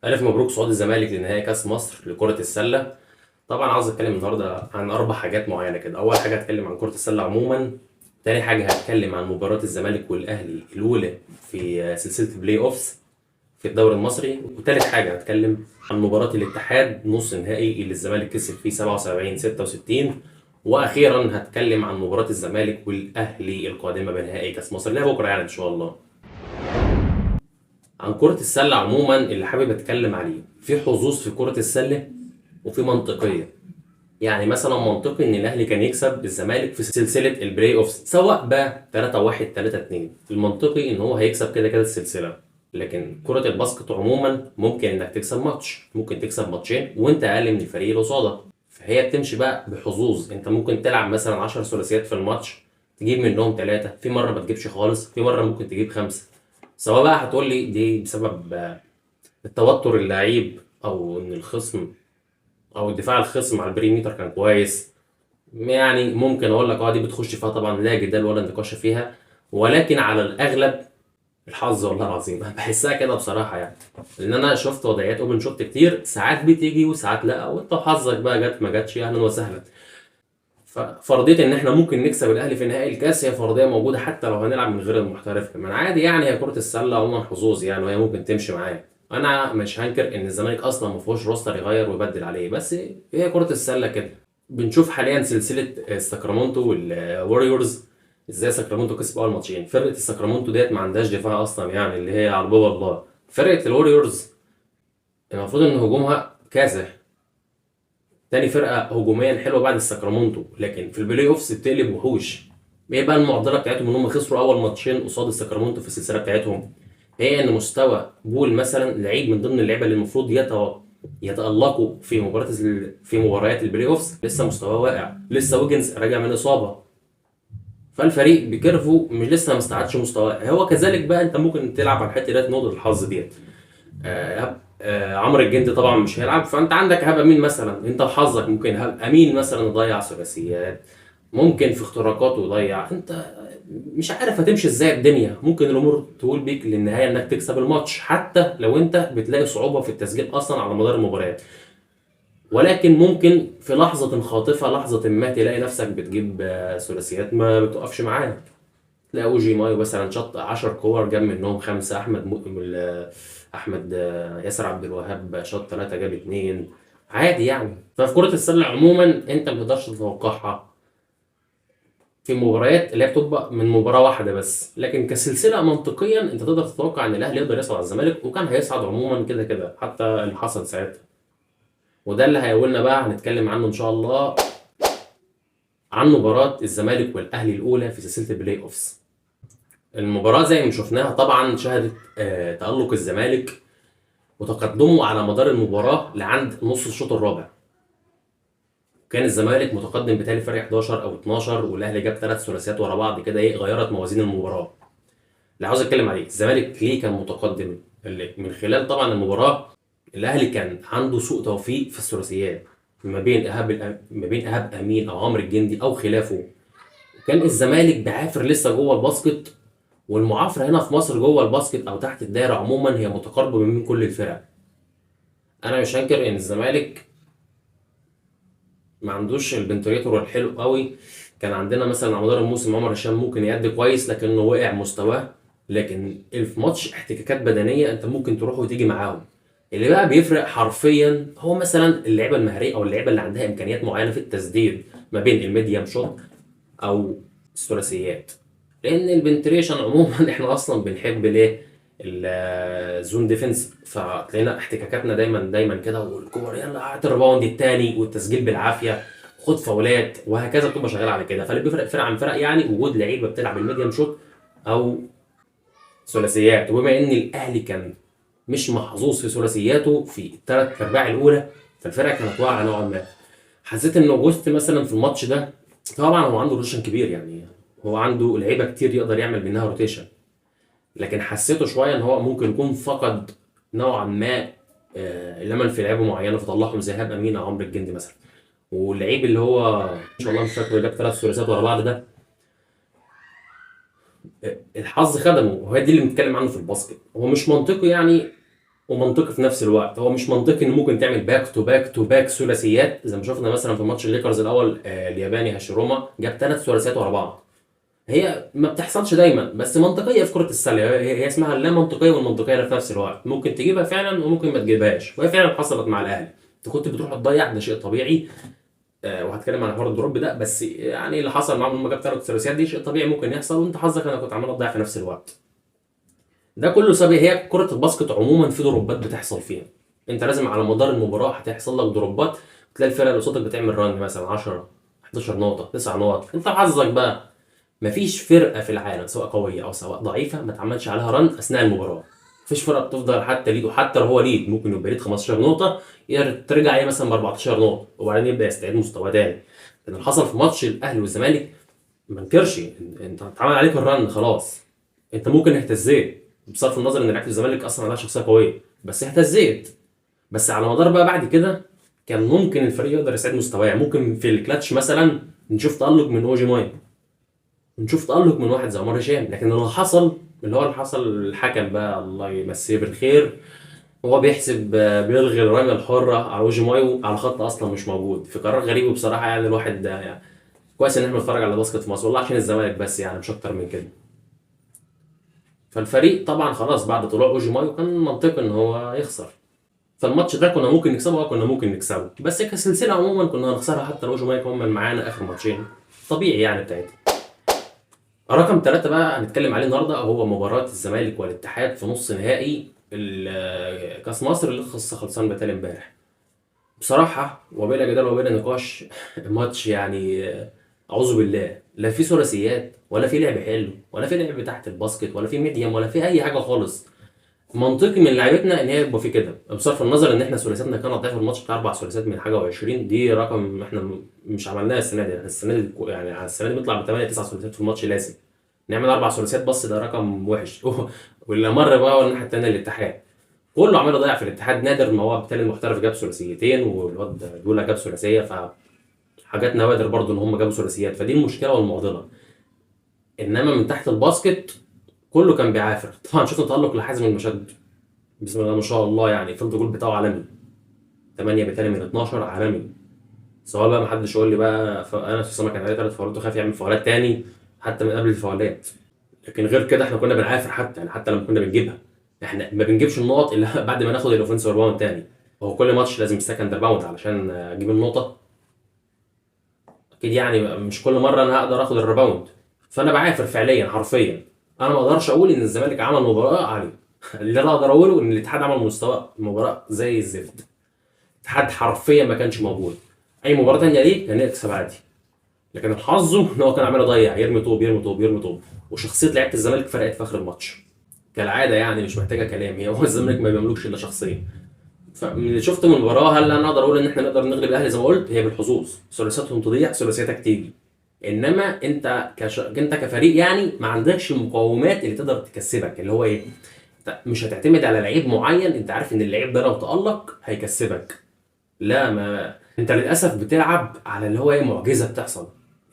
ألف مبروك صعود الزمالك لنهائي كأس مصر لكرة السلة. طبعا عاوز أتكلم النهاردة عن 4 حاجات معينة كده. أول حاجة هتكلم عن كرة السلة عموما. تاني حاجة هتكلم عن مباراة الزمالك والأهلي الأولى في سلسلة البلاي أوفس في الدوري المصري. وتالت حاجة هتكلم عن مباراة الاتحاد نص النهائي اللي الزمالك كسب فيه 77-66. وأخيرا هتكلم عن مباراة الزمالك والأهلي القادمة بنهائي كأس مصر اللي هي بكرة يعني إن شاء الله. عن كرة السلة عموما اللي حابب اتكلم عليه، في حظوظ في كرة السلة وفي منطقية. يعني مثلا منطقي ان الاهلي كان يكسب الزمالك في سلسلة البلاي اوف سواء بقى 3-1 3-2. المنطقي ان هو هيكسب كده كده السلسلة. لكن كرة الباسكت عموما ممكن انك تكسب ماتش، ممكن تكسب ماتشين وانت اقل من الفريق اللي قصادك. فهي بتمشي بقى بحظوظ. انت ممكن تلعب مثلا 10 ثلاثيات في الماتش، تجيب منهم 3، في مرة ما تجيبش خالص، في مرة ممكن تجيب 5. سواء بقى هتقول لي دي بسبب التوتر اللعيب او ان الخصم او الدفاع الخصم على البريميتر كان كويس. يعني ممكن اقول لك دي بتخش فيها طبعا لا جدال ولا نقاش فيها. ولكن على الاغلب الحظ والله العظيم انا بحسها كده بصراحه يعني. لان انا شفت وضعيات اوبن شوت كتير، ساعات بتيجي وساعات لا، وانت حظك بقى جت ما جاتش اهلا وسهلا. ففرضيه ان احنا ممكن نكسب الاهلي في نهائي الكاس هي فرضيه موجوده حتى لو هنلعب من غير المحترف كمان عادي. يعني هي كره السله عموما حظوظ يعني، وهي ممكن تمشي معايا. انا مش هنكر ان الزمالك اصلا ما فيهوش روستر يغير ويبدل عليه، بس هي كره السله كده. بنشوف حاليا سلسله ساكرامنتو والوريورز، ازاي ساكرامنتو كسب اول ماتشين. فرقه الساكرامنتو ديت ما عندهاش دفاع اصلا يعني، اللي هي على باب الله. فرقه الوريورز المفروض ان هجومها كاسح، تاني فرقه هجوميا حلوه بعد الساكرامنتو، لكن في البلاي اوفس بتقلب وحوش. ايه بقى المعضله بتاعتهم؟ ان هم خسروا اول ماتشين قصاد الساكرامنتو في السلسله بتاعتهم. هي ان مستوى بول مثلا لعيب من ضمن اللعيبه اللي المفروض يتالقوا في في مباريات البلاي اوفس لسه مستواه واقع، لسه ويجنز راجع من اصابه. فالفريق بكيرفو مش لسه ما استعادش مستواه. هو كذلك بقى انت ممكن تلعب على الحته ديت، نقطه الحظ ديت. عمرو الجندي طبعا مش هيلعب، فانت عندك ايهاب امين مثلا، انت وحظك ممكن ايهاب امين مثلا يضيع ثلاثيات، ممكن في اختراقاته يضيع. انت مش عارف هتمشي ازاي الدنيا. ممكن الامور تقول بيك للنهايه انك تكسب الماتش حتى لو انت بتلاقي صعوبه في التسجيل اصلا على مدار المباريات. ولكن ممكن في لحظه خاطفه، لحظه ما تلاقي نفسك بتجيب ثلاثيات ما بتقفش معاك. تلاقي اوجي مايو مثلا شط 10 كور جاب منهم 5. احمد ياسر عبد الوهاب شط 3 جاب 2. عادي يعني. ففي كرة السلة عموما انت ما تقدرش تتوقعها في مباريات اللي هي بتبقى من مباراة واحدة بس. لكن كسلسلة منطقيا انت تقدر تتوقع ان الاهلي يقدر يصعد على الزمالك، وكان هيصعد عموما كده كده حتى اللي حصل ساعتها. وده اللي هيقولنا بقى هنتكلم عنه ان شاء الله، عن مباراة الزمالك والاهلي الاولى في سلسلة البلاي اوفس. المباراة زي ما شفناها طبعا شهدت تألق الزمالك وتقدمه على مدار المباراة لعند نص الشوط الرابع. كان الزمالك متقدم بتالي فرق 11 او 12، والاهلي جاب 3 ثلاثيات ورا بعض كده غيرت موازين المباراة. اللي عاوز اتكلم عليه الزمالك ليه كان متقدم، اللي من خلال طبعا المباراة الاهلي كان عنده سوء توفيق في الثلاثيات ما بين ايهاب امين او عمرو الجندي او خلافه. كان الزمالك بعافر لسه جوه الباسكت. والمعافره هنا في مصر جوه الباسكت او تحت الدايره عموما هي متقاربه من كل الفرق. انا مش هنكر ان الزمالك ما عندوش البنتريتور الحلو قوي. كان عندنا مثلا على مدار الموسم عمر هشام ممكن يأدي كويس لكنه وقع مستواه. لكن في ماتش احتكاكات بدنيه انت ممكن تروح وتيجي معاهم. اللي بقى بيفرق حرفيا هو مثلا اللعيبه المهريه او اللعيبه اللي عندها امكانيات معينه في التسديد ما بين الميديم شوت او الثلاثيات. لان البنتريشن عموما احنا اصلا بنحب ليه الزون ديفنس، فتلاقينا احتكاكاتنا دايما كده، والكور يلا هات الريباوند التاني والتسجيل بالعافيه، خد فاولات وهكذا، بتبقى شغال على كده. فاللي بيفرق فرق عن فرق يعني وجود لعيبه بتلعب الميديم شوت او ثلاثيات. وبما ان الاهلي كان مش محظوظ في ثلاثياته في الثلاث ارباع الاولى، فالفرقه كانت واقعه نوعا ما. حسيت ان اوجوست مثلا في الماتش ده طبعا هو عنده روتيشن كبير يعني، هو عنده لعيبه كتير يقدر يعمل منها روتيشن. لكن حسيته شويه ان هو ممكن يكون فقد نوعا ما الامل في لعيبه معينه فطلعهم زي هاب امين او عمرو الجندي مثلا. واللعيب اللي هو ان شاء الله مش فاكر جاب 3 ثلاثيات ورا بعض ده، الحظ خدمه. وهي دي اللي بنتكلم عنه في الباسكت. هو مش منطقي يعني ومنطقي في نفس الوقت. هو مش منطقي ان ممكن تعمل باك تو باك تو باك ثلاثيات زي ما شفنا مثلا في ماتش الليكرز الاول، الياباني هاشيروما جاب 3 ثلاثيات ورا بعض. هي ما بتحصلش دايما، بس منطقيه في كره السله. هي اسمها اللا منطقيه والمنطقيه في نفس الوقت، ممكن تجيبها فعلا وممكن ما تجيبهاش، وهي فعلا حصلت مع الاهلي. انت كنت بتروح تضيع، ده شيء طبيعي. وهتكلم عن حوار الدروب ده، بس يعني اللي حصل معاهم لما جاب 3 ثلاثيات دي شيء طبيعي ممكن يحصل، وانت حظك انا كنت عمال اضيع في نفس الوقت. ده كله سبب هي كره الباسكت عموما في دروبات بتحصل فيها. انت لازم على مدار المباراه هتحصل لك دروبات، تلاقي الفرقه اللي قصادك بتعمل ران مثلا 10 11 نقطه 9 نقط، انت حظك بقى. مفيش فرقه في العالم سواء قويه او سواء ضعيفه ما تعملش عليها ران اثناء المباراه. مفيش فرقه بتفضل حتى ليد، وحتى لو هو ليد ممكن يبقى ليد 15 نقطه ترجع ايه مثلا ب 14 نقطه وبعدين يبدا يستعيد مستواه تاني. اللي حصل في ماتش الاهلي والزمالك ما انكرش، انت اتعمل عليك الرن خلاص. انت ممكن اهتزيت بصرف النظر ان لعيبه الزمالك اصلا عندها شخصيه قويه، بس اهتزيت. بس على مدار بقى بعد كده كان ممكن الفريق يقدر يستعيد مستواه. ممكن في الكلاتش مثلا نشوف تألق من اوجي ماي، نشوف تألق من واحد زي عمر هشام. لكن اللي حصل، اللي حصل الحكم بقى الله يمسيه بالخير، هو بيحسب بيلغي الرميه الحره على وجه مايو على خط اصلا مش موجود، في قرار غريب بصراحه. يعني الواحد يعني كويس ان احنا بنتفرج على باسكت في مصر والله عشان الزمالك بس، يعني مش اكتر من كده. فالفريق طبعا خلاص بعد طلوع اوجي مايو كان منطقي ان هو يخسر. فالماتش ده كنا ممكن نكسبه، كنا ممكن نكسبه، بس كسلسله عموما كنا هنخسرها حتى لو اوجي مايو هم معانا اخر ماتشين طبيعي يعني بتاعتها. رقم 3 بقى هنتكلم عليه النهارده هو مباراة الزمالك والاتحاد في نص نهائي كاس مصر اللي خلصان بتال امبارح. بصراحة وبلا جدال وبلا نقاش ماتش يعني أعوذ بالله، لا في ثلاثيات ولا في لعب حلو ولا في لعب تحت الباسكت ولا في ميديم ولا في أي حاجة خالص. منطقي من لعيبتنا ان هي يبقى في كده، بصرف النظر ان احنا ثلاثياتنا كانت ضعيفه. الماتش بتاع 4 ثلاثيات من حاجه و20 دي رقم احنا مش عملناها السنه دي. السنه دي يعني على السنه دي بنطلع ب 8 9 ثلاثيات في الماتش، لازم نعمل 4 ثلاثيات بس، ده رقم وحش. واللي مر بقى الناحيه الثانيه الاتحاد كله عمال يضيع في الاتحاد. نادر ما هو بالتالي المحترف جاب ثلاثيتين والواد دولا جاب ثلاثيه، فحاجات نوادر برضو ان هم جابوا ثلاثيات، فدي المشكله والمعضله. انما من تحت الباسكت كله كان بيعافر. طبعا شفنا تألق لحازم المشد بسم الله ما شاء الله، يعني الفيلد جول بتاعه عالمي. 8 بالتالي من 12 عالمي. سواء بقى محدش يقول لي بقى انا في السما كان عليه 3 فاولات وخاف يعمل فاولات تاني حتى من قبل الفاولات. لكن غير كده احنا كنا بنعافر، حتى يعني حتى لما كنا بنجيبها احنا ما بنجيبش النقط الا بعد ما ناخد الاوفنس ريباوند تاني. هو كل ماتش لازم السكند ريباوند علشان اجيب النقطه؟ اكيد يعني مش كل مره انا هقدر اخد الريباوند. فانا بعافر فعليا حرفيا. انا ما اقدرش اقول ان الزمالك عمل مباراه عاليه. اللي انا اقدر اقوله ان الاتحاد عمل مستوى مباراه زي الزفت. الاتحاد حرفيا ما كانش موجود. اي مباراه تانيه ليه كان يكسب عادي، لكن حظه ان هو كان عمال يضيع، يرمي طوب يرمي طوب يرمي طوب. وشخصيه لعيبه الزمالك فرقت في اخر الماتش كالعاده، يعني مش محتاجه كلام. هو الزمالك ما بيملكش الا شخصيه. فمن اللي شفته من المباراه، هل انا اقدر اقول ان احنا نقدر نغلب الاهلي؟ زي ما قلت هي بالحظوظ، ثلاثياتهم تضيع ثلاثياتك تيجي. انما انت كفريق يعني ما عندكش المقومات اللي تقدر تكسبك. اللي هو ايه، مش هتعتمد على لعيب معين انت عارف ان اللعيب ده لو تألق هيكسبك. لا، ما انت للاسف بتلعب على اللي هو ايه، معجزه بتحصل.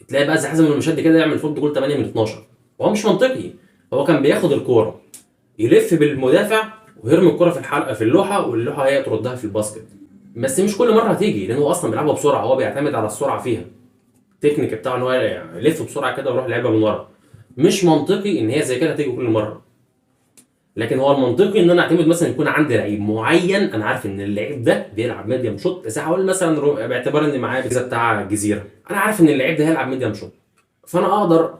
تلاقي بقى زي حازم المشد كده يعمل فولد جول 8 من 12، وهو مش منطقي. هو كان بياخد الكوره يلف بالمدافع ويرمي الكوره في الحلقه في اللوحه، واللوحه هي تردها في الباسكت. بس مش كل مره هتيجي لان هو اصلا بيلعبها بسرعه، هو بيعتمد على السرعه فيها. التكنيك بتاعه ان هو يعني يلف بسرعه كده ويروح لعبها من ورا. مش منطقي ان هي زي كده هتيجي كل مره. لكن هو المنطقي ان انا اعتمد مثلا يكون عندي لعيب معين انا عارف ان اللعيب ده بيلعب ميديم شوت، زي هقول مثلا باعتبار ان معايا الجزء بتاع الجزيره، انا عارف ان اللعيب ده هيلعب ميديم شوت. فانا اقدر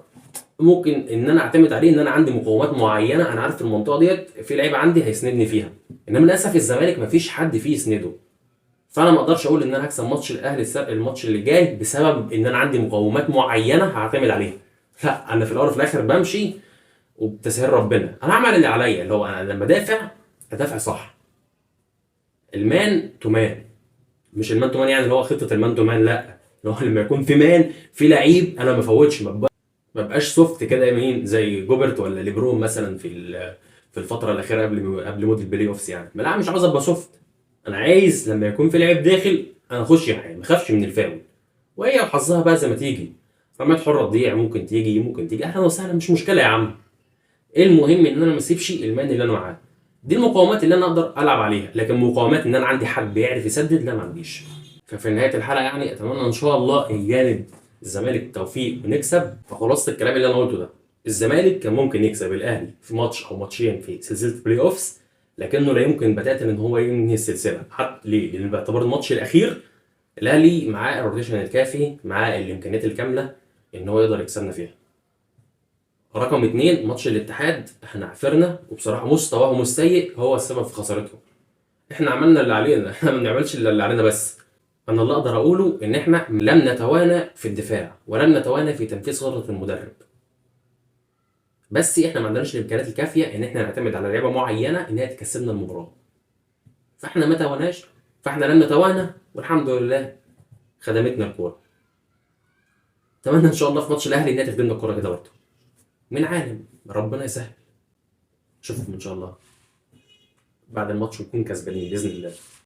ممكن ان انا اعتمد عليه ان انا عندي مقومات معينه، انا عارف المنطقه ديت في لعيب عندي هيسندني فيها. انما للاسف الزمالك مفيش حد فيه يسنده. فانا ما اقدرش اقول ان انا هكسب ماتش الاهلي الماتش اللي جاي بسبب ان انا عندي مقومات معينه هعتمد عليها. لا، انا في الاول وفي الاخر بمشي وبتسهيل ربنا. انا هعمل اللي عليا، اللي هو انا لما ادافع صح. المان تو مان، مش المان تو مان يعني اللي هو خطه المان تو مان، لا، اللي هو لما يكون في مان في لعيب انا ما فوتش، ما بقاش سوفت كده يمين زي جوبرت ولا ليبرون مثلا في الفتره الاخيره قبل مود البلاي اوفس. يعني لا، مش عاوز ابقى سوفت. انا عايز لما يكون في لعيب داخل انا اخش يعني ما اخافش من الفاول. وهي وحظها بقى زي ما تيجي. رميات حره تضيع، ممكن تيجي اهلا وسهلا، مش مشكله يا عم. ايه المهم ان انا ما اسيبش المان اللي انا معاه. دي المقاومات اللي انا اقدر العب عليها، لكن مقاومات ان انا عندي حد بيعرف يسدد لا، ما عنديش. ففي نهايه الحلقه يعني اتمنى ان شاء الله الجانب الزمالك توفيق ونكسب. فخلاصه الكلام اللي انا قلته ده، الزمالك كان ممكن يكسب الاهلي في ماتش او ماتشين في سلسله بلاي اوفس، لكنه لا يمكن بتاتا ان هو ينهي السلسله. حتى ليه؟ لان باعتبار الماتش الاخير الاهلي معاه الروتيشن الكافي، معاه الامكانيات الكامله ان هو يقدر يكسبنا فيها. رقم 2 ماتش الاتحاد، احنا عفرنا وبصراحه مستواهم السيء هو السبب في خسارتهم. احنا عملنا اللي علينا، احنا ما بنعملش اللي علينا بس. انا اللي اقدر اقوله ان احنا لم نتوانى في الدفاع ولم نتوانى في تنفيذ خطه المدرب، بس احنا ما عندناش الامكانيات الكافيه ان احنا نعتمد على لعيبه معينه ان هي تكسبنا المباراه. فاحنا ما تواناش، فاحنا لم نتوانى، والحمد لله خدمتنا الكوره. اتمنى ان شاء الله في ماتش الاهلي ان هي تخدمنا الكوره كده برضه. من عالم ربنا يسهل. اشوفكم ان شاء الله بعد الماتش نكون كسبانين باذن الله.